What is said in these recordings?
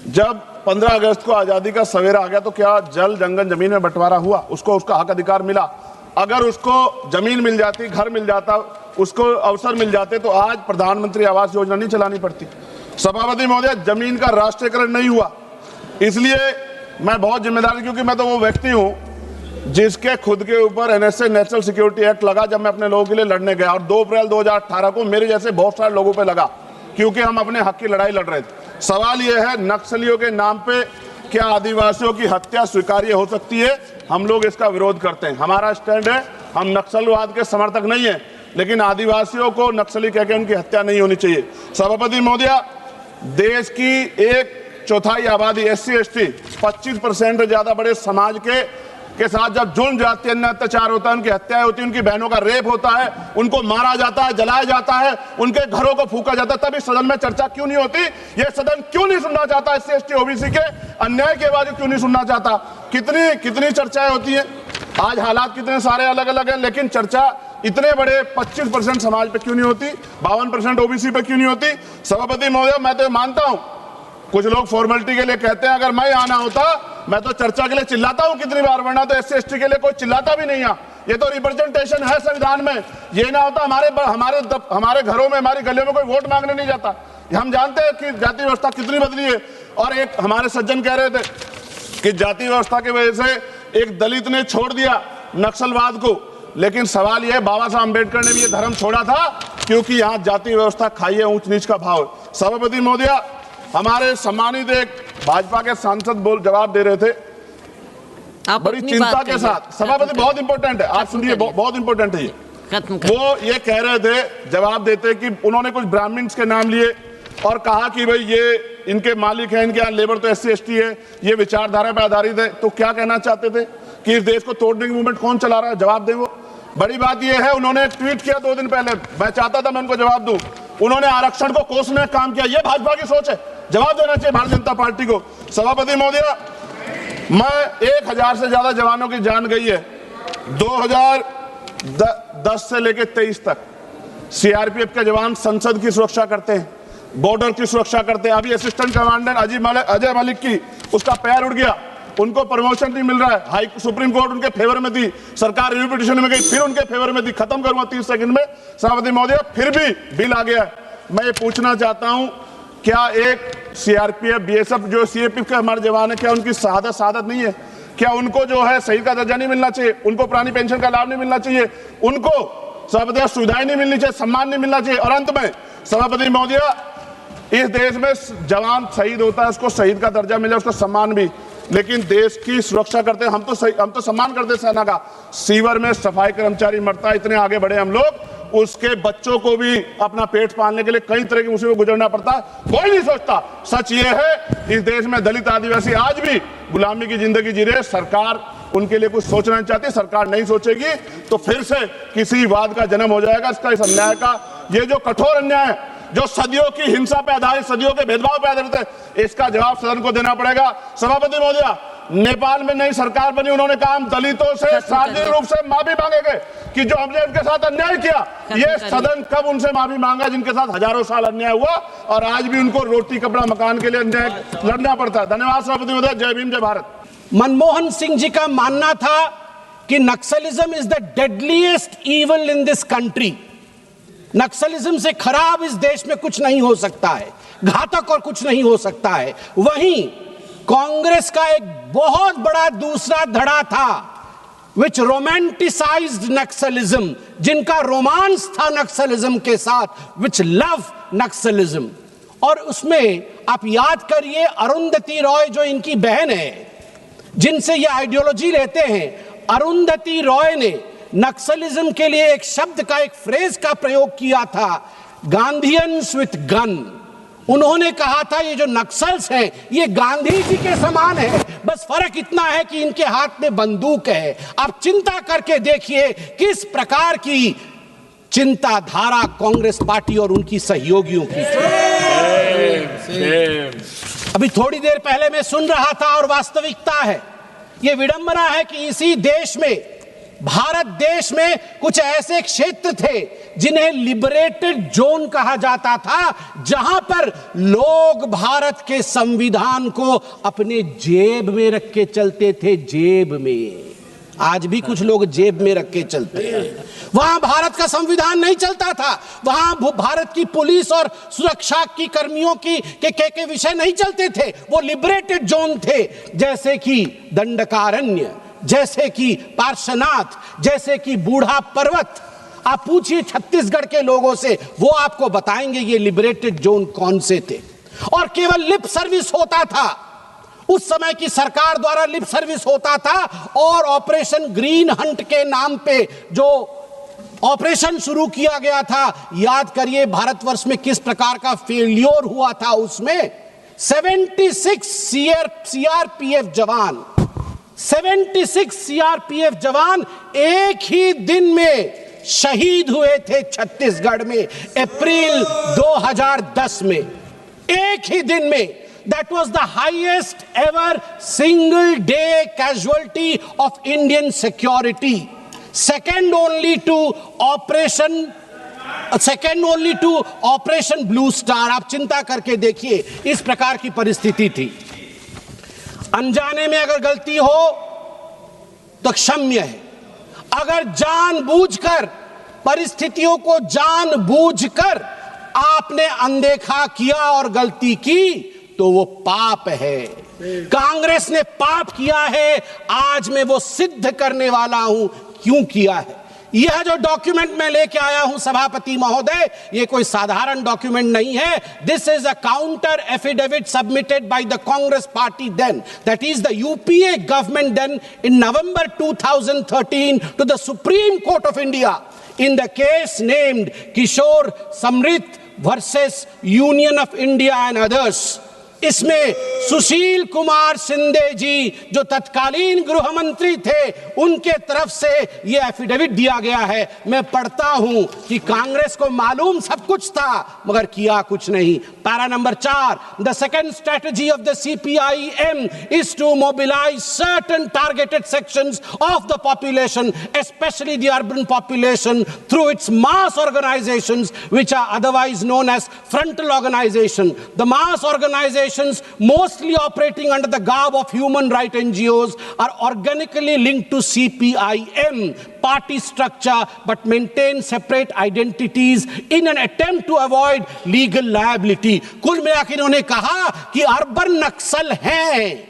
जब 15 अगस्त को आजादी का सवेरा आ गया तो क्या जल जंगल जमीन में बंटवारा हुआ? उसको उसका हक अधिकार मिला? अगर उसको जमीन मिल जाती, घर मिल जाता, उसको अवसर मिल जाते तो आज प्रधानमंत्री आवास योजना नहीं चलानी पड़ती। सभापति महोदय, जमीन का राष्ट्रीयकरण नहीं हुआ, इसलिए मैं बहुत जिम्मेदार, क्योंकि मैं तो वो व्यक्ति हूं जिसके खुद के ऊपर एनएसए नेशनल सिक्योरिटी एक्ट लगा जब मैं अपने लोगों के लिए लड़ने गया, और 2 अप्रैल 2018 को मेरे जैसे बहुत सारे लोगों पे लगा, क्योंकि हम अपने हक की लड़ाई लड़ रहे थे। सवाल यह है, नक्सलियों के नाम पे क्या आदिवासियों की हत्या स्वीकार्य हो सकती है? हम लोग इसका विरोध करते हैं। हमारा स्टैंड है, हम नक्सलवाद के समर्थक नहीं है, लेकिन आदिवासियों को नक्सली कहकर उनकी हत्या नहीं होनी चाहिए। सभापति महोदय, देश की 1/4 आबादी SC ST 25% से ज्यादा बड़े समाज के साथ जब जुल्म जाति अन्य अत्याचार होता है, उनकी हत्याएं होती है, उनकी बहनों का रेप होता है, उनको मारा जाता है, जलाया जाता है, उनके घरों को फूका जाता है, तब इस सदन में चर्चा क्यों नहीं होती? ये सदन क्यों नहीं सुनना चाहता? SC ST OBC के अन्याय के बाद क्यों नहीं सुनना चाहता? कितनी चर्चाएं होती हैं, आज हालात कितने सारे अलग अलग हैं, लेकिन चर्चा इतने बड़े 25% समाज पे क्यों नहीं होती? 52% OBC पे क्यों नहीं होती? सभापति महोदय, मैं तो मानता हूं, कुछ लोग फॉर्मेलिटी के लिए कहते हैं, अगर मैं आना होता मैं तो चर्चा के लिए चिल्लाता हूं कितनी बार, वरना तो SC ST के लिए कोई चिल्लाता भी नहीं है। ये तो रिप्रेजेंटेशन है संविधान में। ये ना होता हमारे घरों में, हमारी गलियों में कोई वोट मांगने नहीं जाता। हम जानते हैं कि जाति व्यवस्था कितनी बदली है। और एक हमारे सज्जन कह रहे थे कि जाति व्यवस्था की वजह से एक दलित ने छोड़ दिया नक्सलवाद को, लेकिन सवाल यह है, बाबा साहब अम्बेडकर ने भी ये धर्म छोड़ा था क्योंकि यहाँ जाति व्यवस्था खाई है, ऊंच नीच का भाव है। सभापति महोदय, हमारे सम्मानित एक भाजपा के सांसद जवाब दे रहे थे बड़ी चिंता के साथ। सभापति, बहुत इंपॉर्टेंट है, आप सुनिए, बहुत इंपॉर्टेंट है ये। वो ये कह रहे थे जवाब देते कि उन्होंने कुछ ब्राह्मण्स के नाम लिए और कहा कि भाई ये इनके मालिक हैं, इनके यहाँ लेबर तो SC ST है, ये विचारधारा पर आधारित है। तो क्या कहना चाहते थे कि इस देश को तोड़ने की मूवमेंट कौन चला रहा है? जवाब दें। वो बड़ी बात यह है, उन्होंने एक ट्वीट किया 2 दिन पहले, मैं चाहता था मैं उनको जवाब दूं। उन्होंने आरक्षण को कोसने का काम किया। यह भाजपा की सोच है, जवाब देना चाहिए भारतीय जनता पार्टी को। सभापति महोदय, मैं 1000 से ज्यादा जवानों की जान गई है 2010 से लेकर 23 तक। CRPF के जवान संसद की सुरक्षा करते हैं, बॉर्डर की सुरक्षा करते हैं। अभी असिस्टेंट कमांडेंट अजय मलिक की उसका पैर उड़ गया, उनको प्रमोशन नहीं मिल रहा है। सुप्रीम कोर्ट उनके फेवर में थी, सरकार रिव्यू पिटीशन में गई, फिर उनके फेवर में थी। खत्म करूंगा 30 सेकंड में। सभापति महोदय, फिर भी बिल आ गया। मैं ये पूछना चाहता हूं, क्या एक CRPF BSF जो CAPF के हमारे जवान है, क्या उनकी शहादत नहीं है? क्या उनको जो है शहीद का दर्जा नहीं मिलना चाहिए? उनको पुरानी पेंशन का लाभ नहीं मिलना चाहिए? उनको सभापति सुविधाएं नहीं मिलनी चाहिए? सम्मान नहीं मिलना चाहिए? और अंत में सभापति महोदय, इस देश में जवान शहीद होता है, उसको शहीद का दर्जा मिले, उसको सम्मान भी, लेकिन देश की सुरक्षा करते हैं। हम तो सम्मान करते सेना का। सीवर में सफाई कर्मचारी मरता है, इतने आगे बढ़े हम लोग, उसके बच्चों को भी अपना पेट पालने के लिए कई तरह की मुसीबत गुजरना पड़ता है, कोई नहीं सोचता। सच ये है, इस देश में दलित आदिवासी आज भी गुलामी की जिंदगी जी रहे। सरकार उनके लिए कुछ सोचना नहीं चाहती। सरकार नहीं सोचेगी तो फिर से किसी वाद का जन्म हो जाएगा। इसका, इस अन्याय का, ये जो कठोर अन्याय है, जो सदियों की हिंसा पे आधारित, सदियों के भेदभाव पे आधारित है, इसका जवाब सदन को देना पड़ेगा। सभापति महोदय, नेपाल में नई सरकार बनी, उन्होंने कहा हम दलितों से सार्वजनिक रूप से माफी मांगेंगे कि जो हमने उनके साथ अन्याय किया। ये सदन कब उनसे माफी मांगा जिनके साथ हजारों साल अन्याय हुआ और आज भी उनको रोटी कपड़ा मकान के लिए अन्याय लड़ना पड़ता है। धन्यवाद सभापति महोदय। जय भीम, जय भारत। मनमोहन सिंह जी का मानना था कि Naxalism is the deadliest evil in this country. Naxalism से खराब इस देश में कुछ नहीं हो सकता है, घातक और कुछ नहीं हो सकता है। वहीं कांग्रेस का एक बहुत बड़ा दूसरा धड़ा था, विच रोमांटिसाइज्ड नक्सलिज्म, जिनका रोमांस था नक्सलिज्म के साथ, विच लव नक्सलिज्म। और उसमें आप याद करिए, अरुंधति रॉय जो इनकी बहन है, जिनसे ये आइडियोलॉजी लेते हैं, अरुंधति रॉय ने नक्सलिज्म के लिए एक शब्द का, एक फ्रेज का प्रयोग किया था, गांधीयंस विथ गन। उन्होंने कहा था ये जो नक्सल्स हैं ये गांधी जी के समान है, बस फर्क इतना है कि इनके हाथ में बंदूक है। आप चिंता करके देखिए किस प्रकार की चिंताधारा कांग्रेस पार्टी और उनकी सहयोगियों की। अभी थोड़ी देर पहले मैं सुन रहा था और वास्तविकता है, ये विडंबना है कि इसी देश में, भारत देश में कुछ ऐसे क्षेत्र थे जिन्हें लिबरेटेड जोन कहा जाता था, जहां पर लोग भारत के संविधान को अपने जेब में रख के चलते थे, जेब में। आज भी कुछ लोग जेब में रख के चलते हैं। वहां भारत का संविधान नहीं चलता था, वहां भारत की पुलिस और सुरक्षा की कर्मियों के विषय नहीं चलते थे, वो लिबरेटेड जोन थे, जैसे कि दंडकारण्य, जैसे कि पार्श्वनाथ, जैसे कि बूढ़ा पर्वत। आप पूछिए छत्तीसगढ़ के लोगों से, वो आपको बताएंगे ये लिबरेटेड जोन कौन से थे। और केवल लिप सर्विस होता था, उस समय की सरकार द्वारा लिप सर्विस होता था, और ऑपरेशन ग्रीन हंट के नाम पे जो ऑपरेशन शुरू किया गया था, याद करिए भारतवर्ष में किस प्रकार का फेल्योर हुआ था। उसमें 76 सीआरपीएफ जवान, 76 सीआरपीएफ जवान एक ही दिन में शहीद हुए थे छत्तीसगढ़ में, अप्रैल 2010 में, एक ही दिन में। That was the highest ever single day casualty of Indian security, second only to Operation Blue Star। आप चिंता करके देखिए, इस प्रकार की परिस्थिति थी। अनजाने में अगर गलती हो तो क्षम्य है, अगर जानबूझकर परिस्थितियों को जानबूझकर आपने अनदेखा किया और गलती की तो वो पाप है। कांग्रेस ने पाप किया है, आज मैं वो सिद्ध करने वाला हूं क्यों किया है। यह जो डॉक्यूमेंट मैं लेके आया हूं सभापति महोदय, ये कोई साधारण डॉक्यूमेंट नहीं है। This is a counter affidavit submitted by the Congress party then, that is the UPA government then, in November 2013 to the Supreme Court of India in the case named Kishore Samrit versus Union of India and others। इसमें सुशील कुमार शिंदे जी जो तत्कालीन गृह मंत्री थे, उनके तरफ से यह एफिडेविट दिया गया है। मैं पढ़ता हूं कि कांग्रेस को मालूम सब कुछ था मगर किया कुछ नहीं। Para number 4, the second strategy of the CPIM is to mobilize certain targeted sections of the population, especially the urban population, through its mass organizations which are otherwise known as frontal organization। The mass organizations mostly operating under the garb of human rights NGOs are organically linked to CPIM party structure but maintain separate identities in an attempt to avoid legal liability। कुल मिलाकर इन्होंने कहा कि urban नक्सल हैं,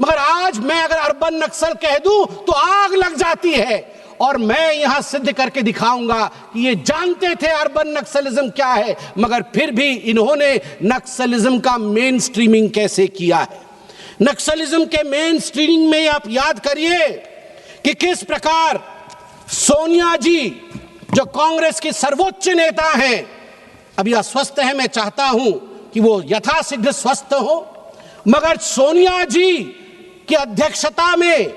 मगर आज मैं अगर अर्बन नक्सल कह दूं तो आग लग जाती है। और मैं यहां सिद्ध करके दिखाऊंगा कि ये जानते थे अर्बन नक्सलिज्म क्या है, मगर फिर भी इन्होंने नक्सलिज्म का मेन स्ट्रीमिंग कैसे किया है। नक्सलिज्म के मेन स्ट्रीमिंग में आप याद करिए कि किस प्रकार सोनिया जी जो कांग्रेस की सर्वोच्च नेता हैं, अभी अस्वस्थ हैं, मैं चाहता हूं कि वो यथाशीघ्र स्वस्थ हो, मगर सोनिया जी की अध्यक्षता में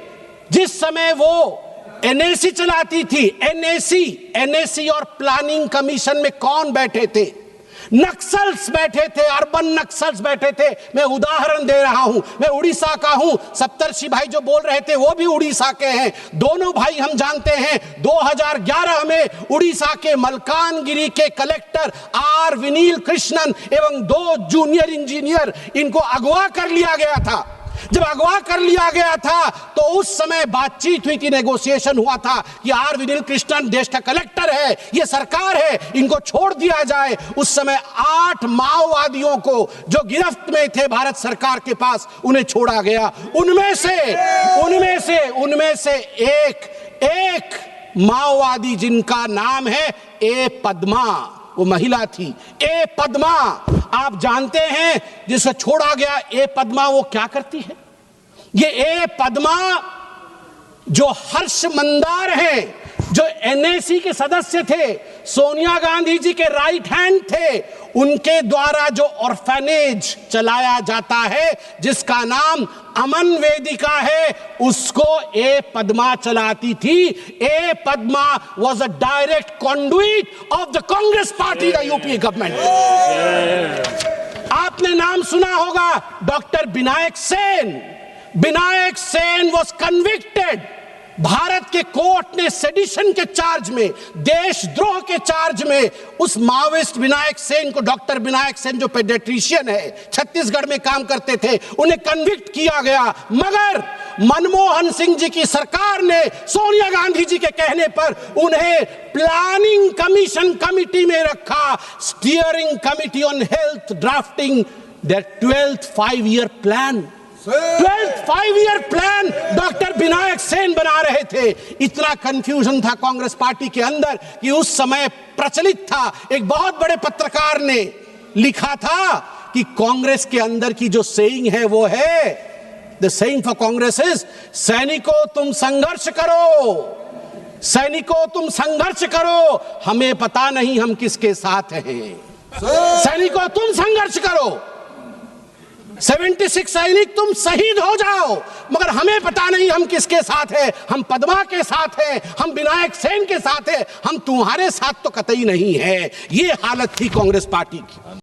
जिस समय वो NAC चलाती थी, NAC और प्लानिंग कमीशन में कौन बैठे थे? नक्सल्स बैठे थे, अर्बन नक्सल्स बैठे थे। मैं उदाहरण दे रहा हूं, मैं उड़ीसा का हूं, सप्तर्षि भाई जो बोल रहे थे वो भी उड़ीसा के हैं। दोनों भाई हम जानते हैं। 2011 में उड़ीसा के मलकानगिरी के कलेक्टर R विनील कृष्णन एवं 2 जूनियर इंजीनियर, इनको अगवा कर लिया गया था। जब अगवा कर लिया गया था तो उस समय बातचीत हुई थी, नेगोशिएशन हुआ था कि R विनील कृष्णन देश का कलेक्टर है, ये सरकार है, इनको छोड़ दिया जाए। उस समय 8 माओवादियों को जो गिरफ्त में थे भारत सरकार के पास, उन्हें छोड़ा गया। उनमें से एक माओवादी जिनका नाम है ए पद्मा, वो महिला थी, ए पद्मा। आप जानते हैं जिसे छोड़ा गया ए पद्मा वो क्या करती है? ये ए पद्मा जो हर्ष मंदार हैं, जो NAC के सदस्य थे, सोनिया गांधी जी के राइट हैंड थे, उनके द्वारा जो ऑर्फेनेज चलाया जाता है जिसका नाम अमन वेदिका है, उसको ए पद्मा चलाती थी। ए Padma was a direct conduit of the Congress party, the UPA government। आपने नाम सुना होगा doctor Vinayak Sen. Vinayak Sen was convicted Bharat के कोर्ट ने सेडिशन के चार्ज में, देशद्रोह के चार्ज में उस माओइस्ट विनायक सेन को, डॉक्टर विनायक सेन जो पेडियाट्रिशियन है, छत्तीसगढ़ में काम करते थे, उन्हें कन्विक्ट किया गया। मगर मनमोहन सिंह जी की सरकार ने सोनिया गांधी जी के कहने पर उन्हें प्लानिंग कमीशन कमिटी में रखा, steering committee on health, drafting their 12th 5-year plan. 12th 5-year plan doctor Vinayak Sen बना रहे थे। इतना कंफ्यूजन था कांग्रेस पार्टी के अंदर कि उस समय प्रचलित था, एक बहुत बड़े पत्रकार ने लिखा था कि कांग्रेस के अंदर की जो सेइंग है वो है, the saying for Congress is, सैनिकों तुम संघर्ष करो, सैनिकों तुम संघर्ष करो, हमें पता नहीं हम किसके साथ हैं। सैनिकों तुम संघर्ष करो, 76 सैनिक तुम शहीद हो जाओ, मगर हमें पता नहीं हम किसके साथ हैं, हम पद्मा के साथ हैं, हम विनायक सेन के साथ हैं, हम तुम्हारे साथ तो कतई नहीं है। ये हालत थी कांग्रेस पार्टी की।